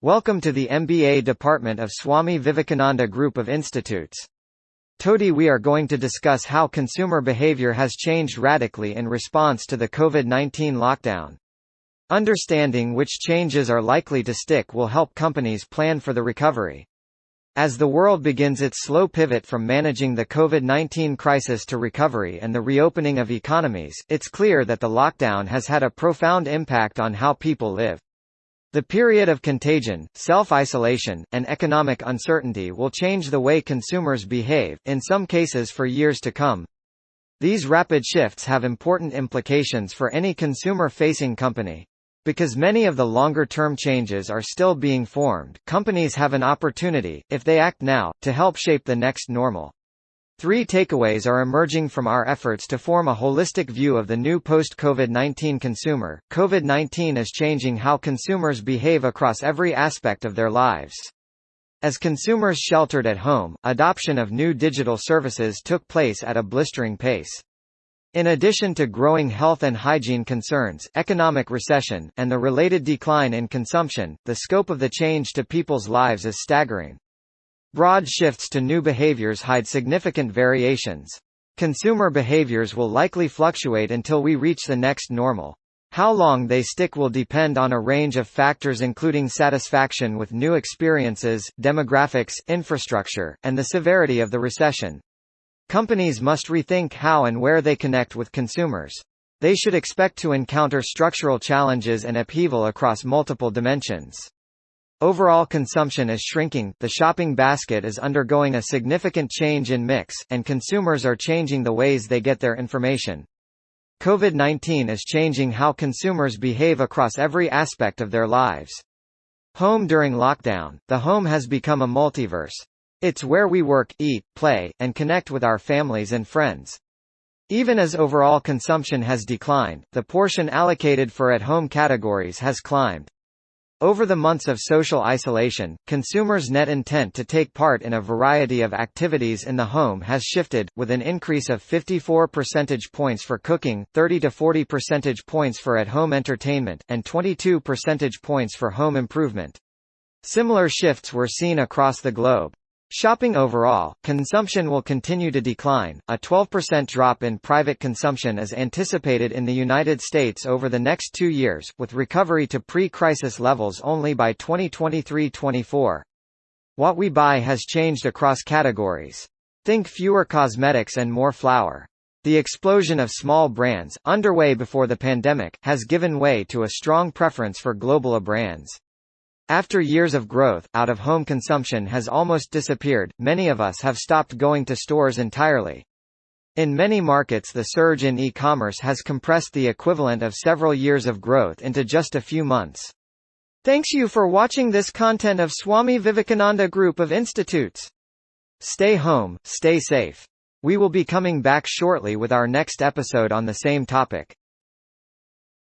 Welcome to the MBA department of Swami Vivekananda Group of Institutes. Today we are going to discuss how consumer behavior has changed radically in response to the COVID-19 lockdown. Understanding which changes are likely to stick will help companies plan for the recovery. As the world begins its slow pivot from managing the COVID-19 crisis to recovery and the reopening of economies, it's clear that the lockdown has had a profound impact on how people live. The period of contagion, self-isolation, and economic uncertainty will change the way consumers behave, in some cases for years to come. These rapid shifts have important implications for any consumer-facing company. Because many of the longer-term changes are still being formed, companies have an opportunity, if they act now, to help shape the next normal. 3 takeaways are emerging from our efforts to form a holistic view of the new post-COVID-19 consumer. COVID-19 is changing how consumers behave across every aspect of their lives. As consumers sheltered at home, adoption of new digital services took place at a blistering pace. In addition to growing health and hygiene concerns, economic recession, and the related decline in consumption, the scope of the change to people's lives is staggering. Broad shifts to new behaviors hide significant variations. Consumer behaviors will likely fluctuate until we reach the next normal. How long they stick will depend on a range of factors including satisfaction with new experiences, demographics, infrastructure, and the severity of the recession. Companies must rethink how and where they connect with consumers. They should expect to encounter structural challenges and upheaval across multiple dimensions. Overall consumption is shrinking, the shopping basket is undergoing a significant change in mix, and consumers are changing the ways they get their information. COVID-19 is changing how consumers behave across every aspect of their lives. Home during lockdown, the home has become a multiverse. It's where we work, eat, play, and connect with our families and friends. Even as overall consumption has declined, the portion allocated for at-home categories has climbed. Over the months of social isolation, consumers' net intent to take part in a variety of activities in the home has shifted, with an increase of 54 percentage points for cooking, 30 to 40 percentage points for at-home entertainment, and 22 percentage points for home improvement. Similar shifts were seen across the globe. Shopping overall, consumption will continue to decline. A 12% drop in private consumption is anticipated in the United States over the next 2 years, with recovery to pre-crisis levels only by 2023-24. What we buy has changed across categories. Think fewer cosmetics and more flour. The explosion of small brands, underway before the pandemic, has given way to a strong preference for global brands. After years of growth, out-of-home consumption has almost disappeared. Many of us have stopped going to stores entirely. In many markets, the surge in e-commerce has compressed the equivalent of several years of growth into just a few months. Thanks you for watching this content of Swami Vivekananda Group of Institutes. Stay home, stay safe. We will be coming back shortly with our next episode on the same topic.